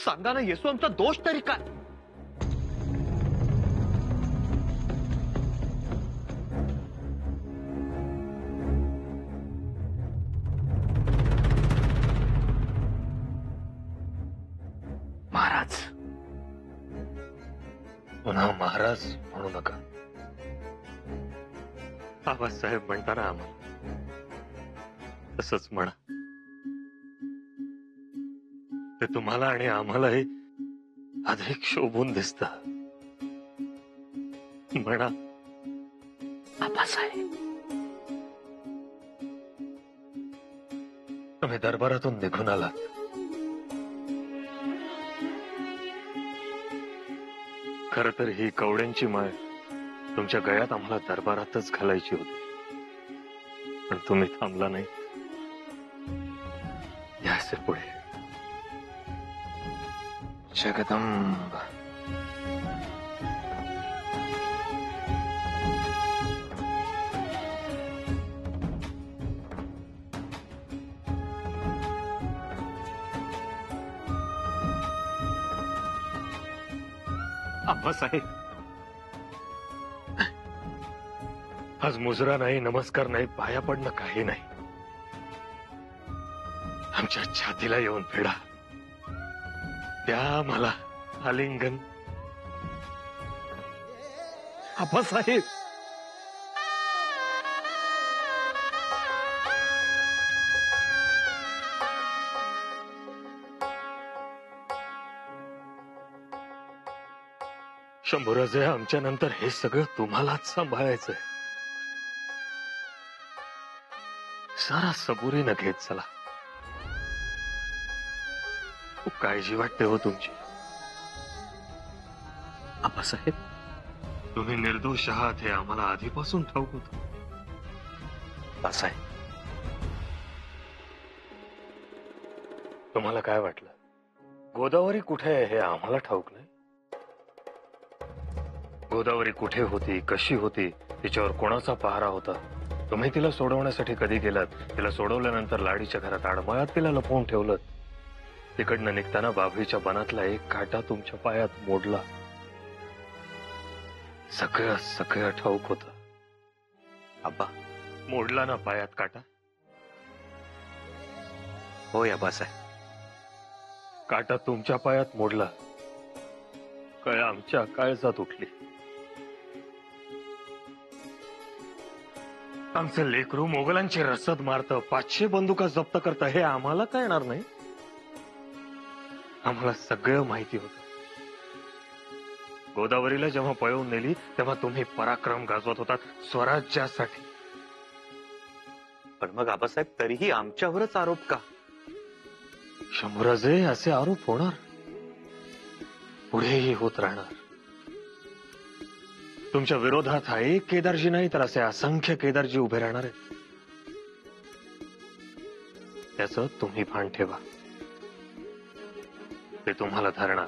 सांगा ना येसू, आमचा दोष तरी काय? महाराज, पुन्हा महाराज म्हणू नका. आबासाहेब म्हणताना आम्हाला तसंच म्हणा. ते तुम्हाला आणि आम्हालाही अधिक शोभून दिसत. म्हणा आबासाहेब. तुम्ही दरबारातून निघून आलात. खर तर ही कवड्यांची माळ तुमच्या गळ्यात आम्हाला दरबारातच घालायची होती, पण तुम्ही थांबला नाही. याचे पुढे जगदंब. आबासाहेब, आज मुजरा नाही, नमस्कार नाही, पाया पडणं काही नाही. आमच्या छातीला येऊन फेडा, द्या मला आलिंगन. आबासाहेब, शंभूराजे, आमच्या नंतर हे सगळं तुम्हालाच सांभाळायचंय. सारा सबुरीनं घेत चला. खूप काळजी वाटते हो तुमची. आबासाहेब, तुम्ही निर्दोष आहात हे आम्हाला आधीपासून ठाऊक होत. आबासाहेब, तुम्हाला काय वाटलं गोदावरी कुठे आहे हे आम्हाला ठाऊक नाही? गोदावरी कुठे होती, कशी होती, तिच्यावर कोणाचा पहारा होता, तुम्ही तिला सोडवण्यासाठी कधी गेलात? तिला सोडवल्यानंतर लाडीच्या घरात आडमाळ्यात तिला लपवून ठेवलं. तिकडनं निघताना बाभळीच्या बनातला एक काटा तुमच्या पायात मोडला. सगळं सगळं ठाऊक होतं. आबा, मोडला ना पायात काटा? होय आबासाहेब, काटा तुमच्या पायात मोडला, कळ आमच्या काळजात उठली. आमचं लेकरू मोगलांची रसद मारतं, 500 बंदुका जप्त करतं, हे आम्हाला कळणार नाही? आम्हाला सगळं माहिती होतं. गोदावरीला जेव्हा पळवून नेली तेव्हा तुम्ही पराक्रम गाजवत होता स्वराज्यासाठी. पण मग आबासाहेब, तरीही आमच्यावरच आरोप का? शंभूराजे, असे आरोप होणार, पुढेही होत राहणार. तुमच्या विरोधात हा एक केदारजी नाही तर असे असंख्य केदारजी उभे राहणार आहेत. त्याचं तुम्ही भान ठेवा. ते तुम्हाला धरणार.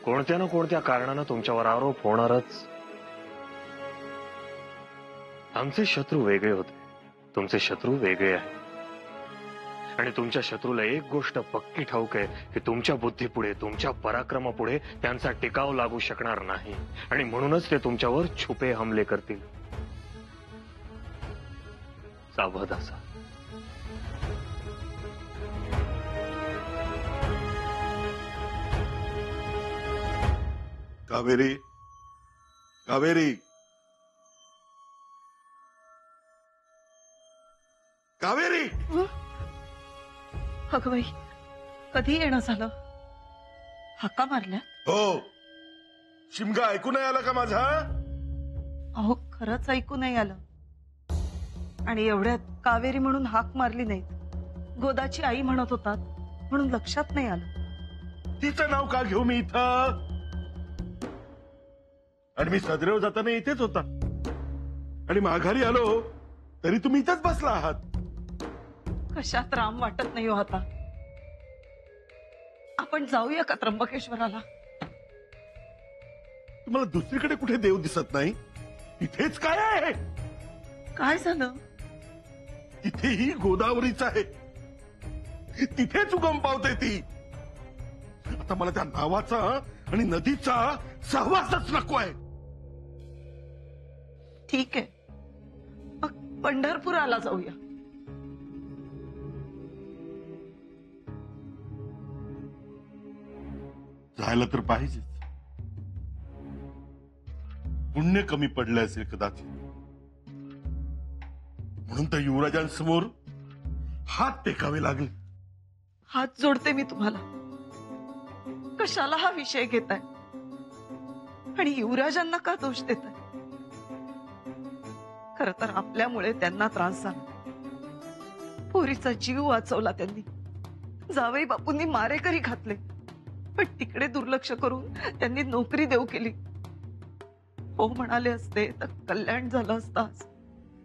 कोणत्या ना कोणत्या कारणानं तुमच्यावर आरोप होणारच. आमचे शत्रू वेगळे होते, तुमचे शत्रू वेगळे आहेत. आणि तुमच्या शत्रूला एक गोष्ट पक्की ठाऊक आहे की तुमच्या बुद्धीपुढे, तुमच्या पराक्रमापुढे त्यांचा टिकाव लागू शकणार नाही. आणि म्हणूनच ते तुमच्यावर छुपे हमले करतील. सावध असा. कावेरी, कावेरी, कावेरी. अगं बाई, कधी येणं झालं? हाका मारल्या? हो, शिमगा ऐकू नाही आला का माझा? अहो, खरंच ऐकू नाही आलं. आणि एवढ्यात कावेरी म्हणून हाक मारली नाहीत, गोदाची आई म्हणत होतात म्हणून लक्षात नाही आलं. तिचं नाव का घेऊ मी इथं? आणि मी सदरेव जाताना इथेच होता, आणि माघारी आलो तरी तुम्ही इथेच बसला आहात. कशात राम वाटत नाही हो आता. आपण जाऊया का त्र्यंबकेश्वराला? तुम्हाला दुसरीकडे कुठे देव दिसत नाही? इथेच काय आहे? काय झालं? इथेही गोदावरीच आहे, तिथेच उगम पावते ती. आता मला त्या नावाचा आणि नदीचा सहवासच नको आहे. ठीक आहे, मग पंढरपुराला जाऊया. जायला तर पाहिजेच. पुण्य कमी पडले असेल कदाचित, म्हणून तर युवराजांसमोर हात टेकावे लागले. हात जोडते मी तुम्हाला. कशाला हा विषय घेताय आणि युवराजांना का दोष देताय? खर तर आपल्यामुळे त्यांना त्रास झाला. पोरीचा जीव वाचवला त्यांनी. जावई बापूंनी मारेकरी घातले, पण तिकडे दुर्लक्ष करून त्यांनी नोकरी देऊ केली. हो म्हणाले असते तर कल्याण झालं असतं आज.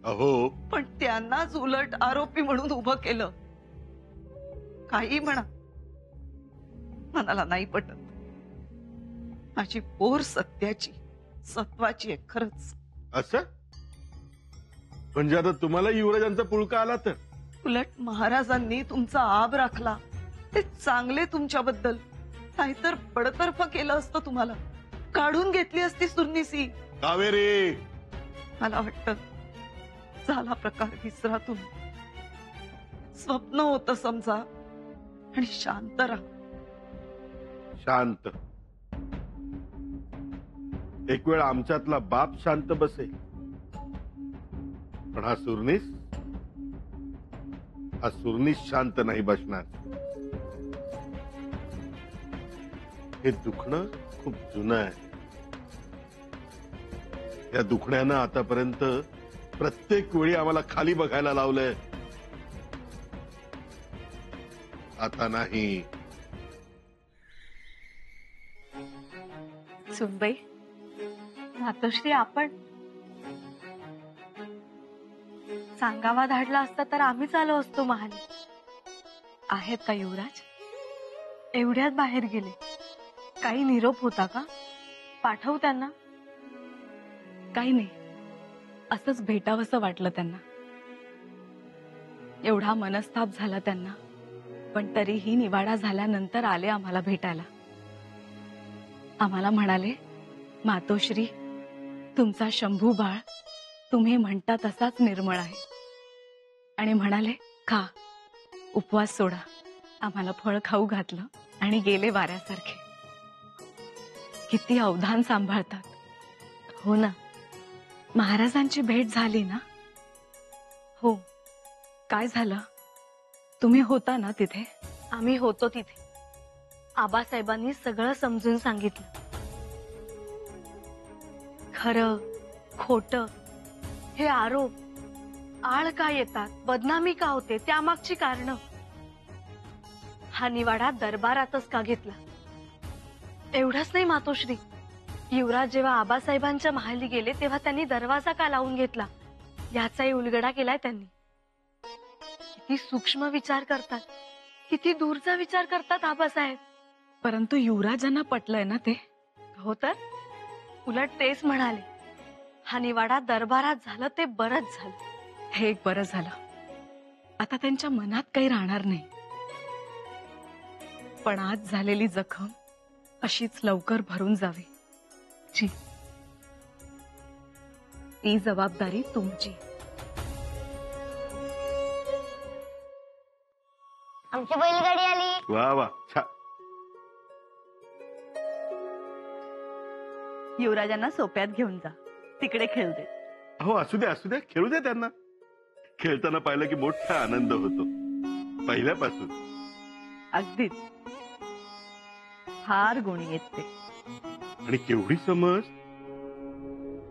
अहो, पण त्यांनाच उलट आरोपी म्हणून उभं केलं. काही म्हणा, मनाला नाही पटत. माझी पोर सत्याची, सत्वाची आहे खरंच. असं म्हणजे आता तुम्हाला युवराजांचा पुळका आला तर? उलट महाराजांनी तुमचा आब राखला ते चांगले तुमच्याबद्दल. नाहीतर बडतर्फ केलं असतं तुम्हाला. काढून घेतली असती सुरनीसी. कावेरी, मला वाटतं झाला प्रकार विसरा तुम्ही. स्वप्न होतं समजा आणि शांत राहा. शांत? एक वेळ आमच्यातला बाप शांत बसेल, पण हा सुरनीस शांत नाही बसणार. हे दुखणं खूप जुनं आहे. या दुखण्यानं आतापर्यंत प्रत्येक वेळी आम्हाला खाली बघायला लावलंय. आता नाही. सुनबाई, मातोश्री, आपण सांगावा धाडला असता तर आम्हीच आलो असतो महाली. आहेत का युवराज? एवढ्यात बाहेर गेले. काही निरोप होता का? पाठवू त्यांना? काही नाही, असंच भेटावंसं वाटलं त्यांना. एवढा मनस्ताप झाला त्यांना, पण तरीही निवाडा झाल्यानंतर आले आम्हाला भेटायला. आम्हाला म्हणाले, मातोश्री, तुमचा शंभू बाळ तुम्ही म्हणता तसाच निर्मळ आहे. आणि म्हणाले, खा, उपवास सोडा. आम्हाला फळ खाऊ घातलं आणि गेले वाऱ्यासारखे. किती अवधान सांभाळतात. हो ना, महाराजांची भेट झाली ना? हो. काय झालं? तुम्ही होता ना तिथे? आम्ही होतो तिथे. आबासाहेबांनी सगळं समजून सांगितलं. खरं खोटं हे आरोप आळ का येतात, बदनामी का होते, त्यामागची कारणं. हा निवाडा दरबारातच का घेतला? एवढंच नाही मातोश्री, युवराज जेव्हा आबासाहेबांच्या महाली गेले तेव्हा त्यांनी दरवाजा का लावून घेतला याचाही उलगडा केलाय त्यांनी. किती सूक्ष्म विचार करतात, किती दूरचा विचार करतात आबासाहेब. परंतु युवराजांना पटलंय ना ते? हो तर उलट तेच म्हणाले, हा निवाडा दरबारात झालं ते बरंच झालं. हे एक बरं झालं. आता त्यांच्या मनात काही राहणार नाही. पण आज झालेली जखम अशीच लवकर भरून जावी जी, ती जबाबदारी तुमची. आमची बैलगाडी आली. वा वा, छान. युवराजांना सोप्यात घेऊन जा, तिकडे खेळू दे. हो, असू द्या, खेळू द्या त्यांना. खेळताना पाहिलं की मोठा आनंद होतो, पहिल्यापासून. अगदीच. फार गुणी आहेत ते. आणि केवढी समज.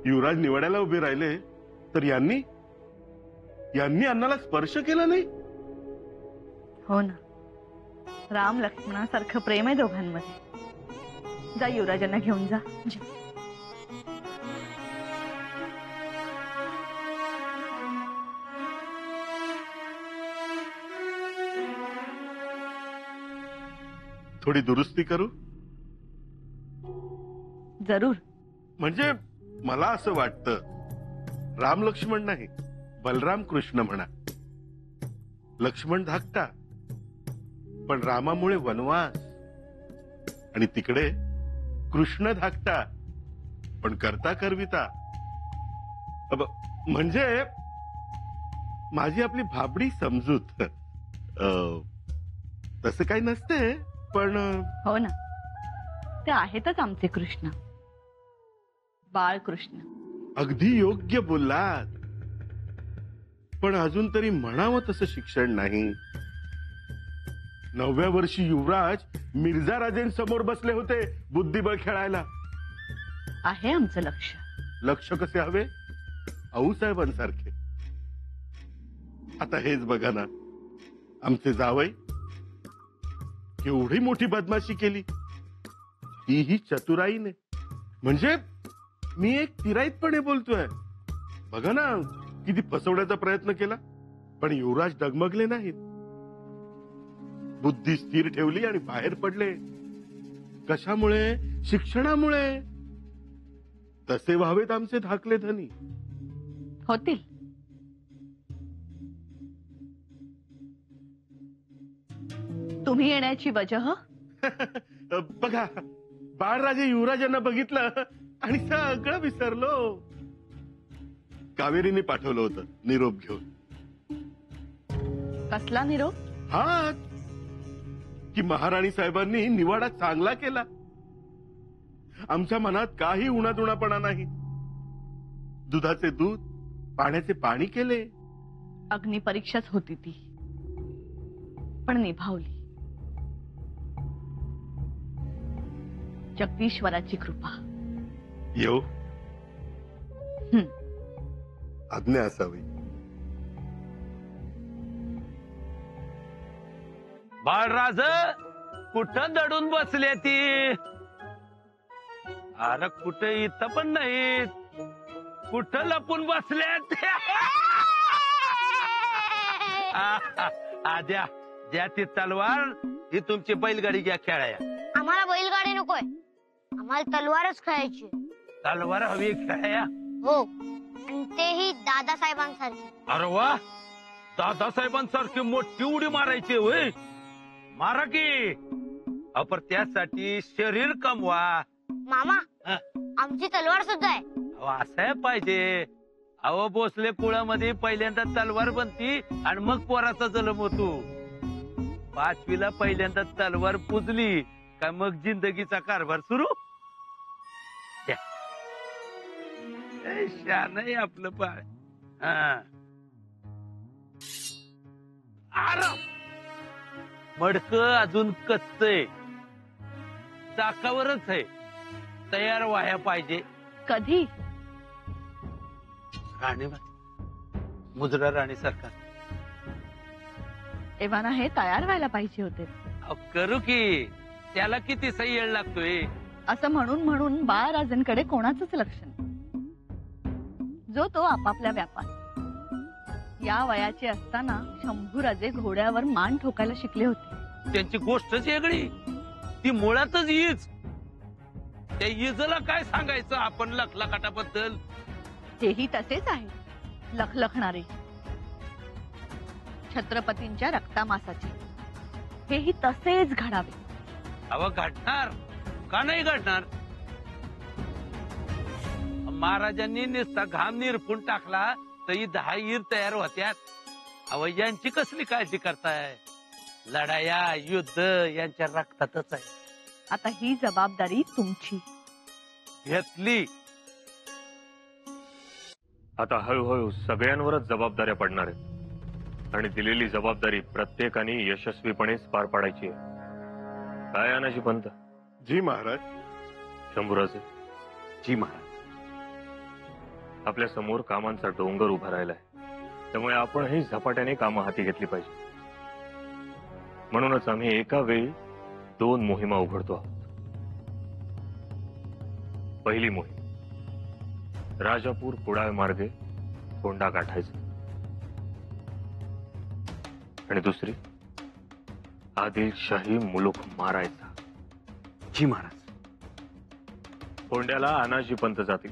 युवराज निवाड्याला उभे राहिले तर यांनी अण्णाला स्पर्श केला नाही. हो ना, राम लक्ष्मणासारखं प्रेम आहे दोघांमध्ये. जा, युवराजांना घेऊन जा. थोडी दुरुस्ती करू? जरूर. म्हणजे मला असं वाटतं, राम लक्ष्मण नाही, बलराम कृष्ण म्हणा. लक्ष्मण धाकटा, पण रामामुळे वनवास. आणि तिकडे कृष्ण धाकटा पण करता करविता. म्हणजे माझी आपली भाबडी समजूत. तसं काही नसते पण हो ना, ते आहेतच आमचे कृष्ण, बाळकृष्ण. अगदी योग्य बोललात. पण अजून तरी म्हणावं तसं शिक्षण नाही. 9व्या वर्षी युवराज मिर्झा राजेंसमोर बसले होते बुद्धिबळ खेळायला. आहे आमचं लक्ष. लक्ष कसे हवे? आऊसाहेबांसारखे. आता हेच बघा ना, आमचे जावई केवढी मोठी बदमाशी केली, तीही चतुराईने. म्हणजे मी एक तिराईतपणे बोलतोय. बघा ना किती फसवण्याचा प्रयत्न केला, पण युवराज डगमगले नाहीत. बुद्धी स्थिर ठेवली आणि बाहेर पडले. कशामुळे? शिक्षणामुळे. तसे व्हावेत आमचे धाकले धनी. होतील. तुम्ही येण्याची वजह? बघा, बाळराजे युवराजांना बघितलं आणि सगळं विसरलो. कावेरीने पाठवलं होतं निरोप घेऊन. कसला निरोप? हा, की महाराणी साहेबांनी निवाडा चांगला केला. आमच्या मनात काही उणादुणापणा नाही. दुधाचे दूध, पाण्याचे पाणी केले. अग्निपरीक्षाच होती ती, पण निभावली. जगदीश्वराची कृपा. येऊ? आज्ञा असावी. बाळराज कुठं दडून बसले ती? अरे कुठे इथं पण नाहीत, कुठं लपून बसल्यात? द्या द्या ती तलवार. ही तुमची बैलगाडी घ्या खेळाया. आम्हाला बैलगाडी नकोय, आम्हाला तलवारच खेळायची. तलवार हवी खेळाया? हो, आणि तेही दादासाहेबांसारखी. अरे वा, दादासाहेबांसारखी मोठी उडी मारायची होय. मारा की. अपर त्यासाठी शरीर कमवा. मामा, आमची तलवार सुद्धा आहे. असं पाहिजे. अहो भोसले कुळामध्ये पहिल्यांदा तलवार बनती आणि मग पोराचा जन्म होतो. 5वीला पहिल्यांदा तलवार पुजली का मग जिंदगीचा कारभार सुरू. शान आहे आपलं बाळ. मडक अजून कच्च आहे, चाकावरच आहे. तयार व्हाया पाहिजे. कधी? राणीबाई, मुजरा राणी सरकार. एव्हाना हे तयार व्हायला पाहिजे होते. करू की. त्याला किती सही वेळ लागतोय? असं म्हणून म्हणून बाळराजांकडे कोणाचंच लक्ष नाही. जो तो आपापल्या व्यापार. या वयाचे असताना शंभूराजे घोड्यावर मान ठोकायला शिकले होते. त्यांची गोष्टच वेगळी. ती मुळातच ईज. त्या इजला काय सांगायचं आपण लखलखाटाबद्दल? तेही तसेच आहे, लखलखणारे. छत्रपतींच्या रक्तामासाचे. हेही तसेच घडावे. अव घडणार का नाही घडणार? महाराजांनी नुसता घाम निरपून टाकला तरी 10 ईर तयार होत्यात. अव यांची कसली काळजी करताय? लढाया युद्ध यांच्या रक्तातच आहे. आता ही जबाबदारी तुमची. घेतली. आता हळूहळू सगळ्यांवरच जबाबदाऱ्या पडणार आहेत आणि दिलेली जबाबदारी प्रत्येकाने यशस्वीपणेच पार पाडायची आहे. काय अनाजी पंत? जी महाराज. शंभूराजे, जी महाराज. आपल्या समोर कामांचा डोंगर उभा राहिलाय, त्यामुळे आपणही झपाट्याने कामं हाती घेतली पाहिजे. म्हणूनच आम्ही एका वेळी 2 मोहिमा उघडतो आहोत. पहिली मोहीम, राजापूर कुडाळ मार्गे कोंडा गाठायचा. आणि दुसरी, आदिलशाही मुलूक मारायचा. जी महाराज. कोंड्याला अनाजी पंत जातील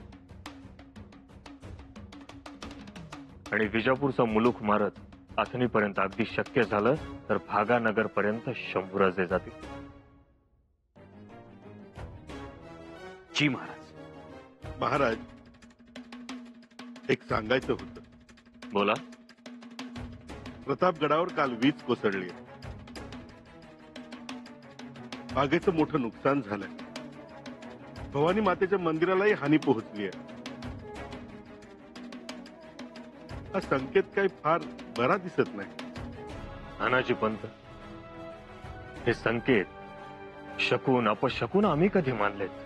आणि विजापूरचा मुलूक मारत अथणीपर्यंत अगदी शक्य झालं तर भागानगर पर्यंत शंभूराजे जातील. जी महाराज. महाराज, एक सांगायचं होतं. बोला. प्रतापगडावर काल वीज कोसळली. बागेचं मोठं नुकसान झालंय. भवानी मातेच्या मंदिरालाही हानी पोहोचली आहे. हा संकेत काही फार बरा दिसत नाही. अनाजी पंत, हे संकेत शकून अपशकून आम्ही कधी मानलेत?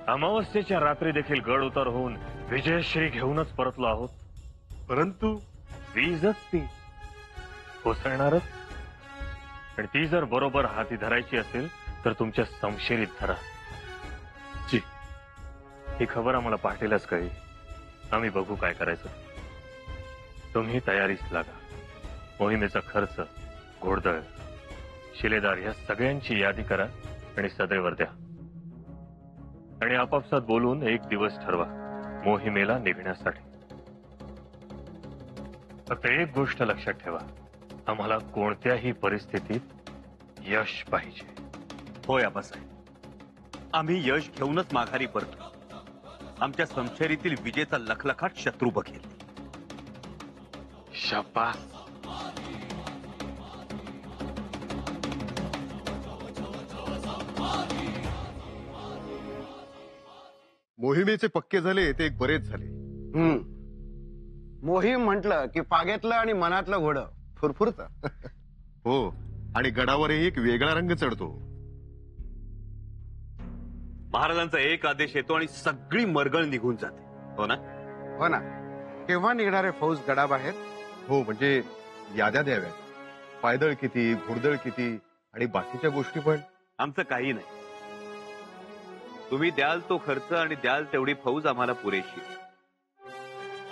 अमावस्येच्या रात्री देखील गड उतार होऊन विजयश्री घेऊनच परतलो आहोत. परंतु वीजच ती कोसळणारच. आणि ती जर बरोबर हाती धरायची असेल तर तुमच्या समशेरीत धरा. जी. ही खबर आम्हाला पहाटेलाच कळली. आम्ही बघू काय करायचं. तुम्ही तयारीच लागा. मोहिमेचा खर्च, घोडदळ, शिलेदार या सगळ्यांची यादी करा आणि सदैवर द्या. आणि आपापसात बोलून एक दिवस ठरवा मोहिमेला निघण्यासाठी. फक्त एक गोष्ट लक्षात ठेवा, आम्हाला कोणत्याही परिस्थितीत यश पाहिजे. होय आबासाहेब, आम्ही यश घेऊनच माघारी परतो. आमच्या समशेरीतील विजेचा लखलखाट शत्रू बघेल. शाबास. मोहिमेचे पक्के झाले ते एक बरेच झाले. मोहीम म्हटलं की पाग्यातलं आणि मनातलं घोडं फुरफुरत. हो, आणि गडावरही एक वेगळा रंग चढतो. महाराजांचा एक आदेश येतो आणि सगळी मरगळ निघून जाते. हो ना? हो ना. केव्हा निघणारे फौज गडाबाहेर? हो, म्हणजे याद्या द्याव्यात. पायदळ किती, घोडदळ किती आणि बाकीच्या गोष्टी पण. आमचं काही नाही. तुम्ही द्याल तो खर्च आणि द्याल तेवढी फौज आम्हाला पुरेशी.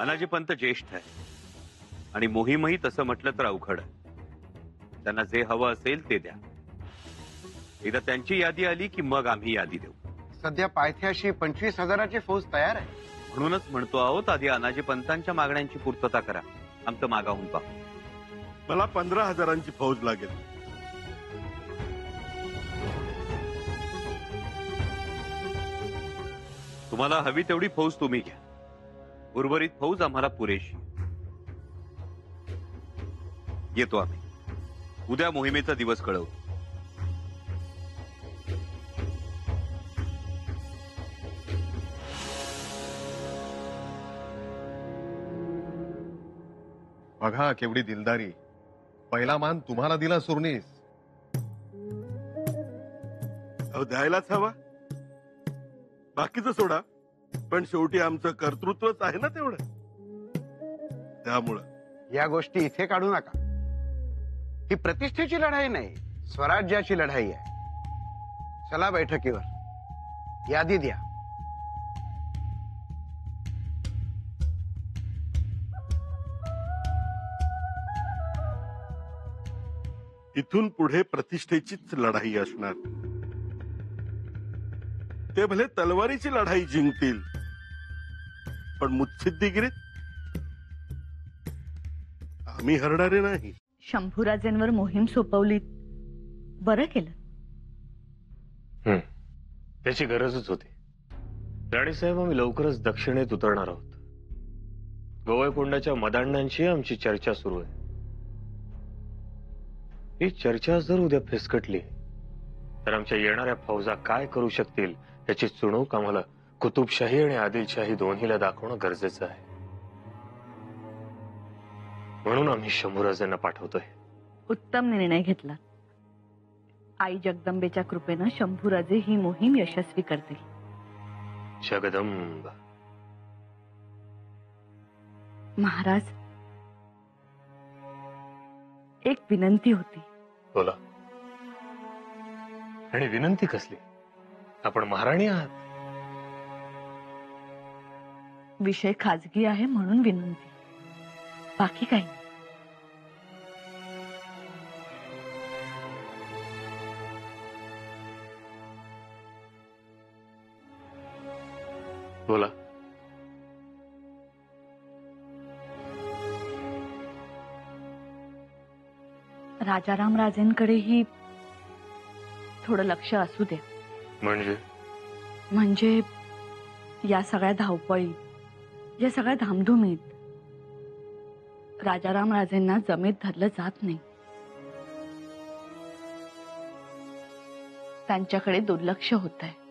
अनाजी पंत ज्येष्ठ आहे आणि मोहीमही तसं म्हटलं तर अवघड आहे. त्यांना जे हवं असेल ते द्या. एकदा त्यांची यादी आली की मग आम्ही यादी देऊ. सध्या पायथ्याशी 25,000ची फौज तयार आहे. म्हणूनच म्हणतो आहोत, आधी अनाजी पंतांच्या मागण्यांची पूर्तता करा. आमचं मागाहून पाहू. मला 15,000ची फौज लागेल. तुम्हाला हवी तेवढी फौज तुम्ही घ्या. उर्वरित फौज आम्हाला पुरेशी. येतो आम्ही. उद्या मोहिमेचा दिवस कळवू. बघा केवढी दिलदारी. पहिला मान तुम्हाला दिला सुरनीस. अहो, द्यायलाच हवा. बाकीचं सोडा, पण शेवटी आमचं कर्तृत्वच आहे ना तेवढं. त्यामुळं या गोष्टी इथे काढू नका. ही प्रतिष्ठेची लढाई नाही, स्वराज्याची लढाई आहे. चला बैठकीवर. यादी द्या. इथून पुढे प्रतिष्ठेचीच लढाई असणार. ते भले तलवारीची लढाई जिंकतील, पण मुत्सिद्दीगिरीत आम्ही हरणारे नाही. शंभूराजेंवर मोहीम सोपवली, बरं केलं. त्याची गरजच होती. राणीसाहेब, आम्ही लवकरच दक्षिणेत उतरणार आहोत. गोवळकोंडाच्या मदांडांची आमची चर्चा सुरू आहे. ही चर्चा जर उद्या फिसकटली तर आमच्या येणाऱ्या फौजा काय करू शकतील याची चुणूक आम्हाला कुतुबशाही आणि आदिलशाही दोन्हीला दाखवणं गरजेचं आहे. म्हणून आम्ही शंभूराजेंना पाठवतोय. उत्तम निर्णय घेतला. आई जगदंबेच्या कृपेनं शंभूराजे ही मोहीम यशस्वी करतील. जगदंब. महाराज, एक विनंती होती. बोला. आणि विनंती कसली? आपण महाराणी आहात. विषय खाजगी आहे म्हणून विनंती, बाकी काही नाही. बोला. राजाराम राजेंकडेही थोडं लक्ष असू द्या. म्हणजे म्हणजे या सगळ्या धावपळीत या सगळ्या धामधुमीत राजाराम राजेंना जमेत धरलं जात नाही. त्यांच्याकडे दुर्लक्ष होत आहे.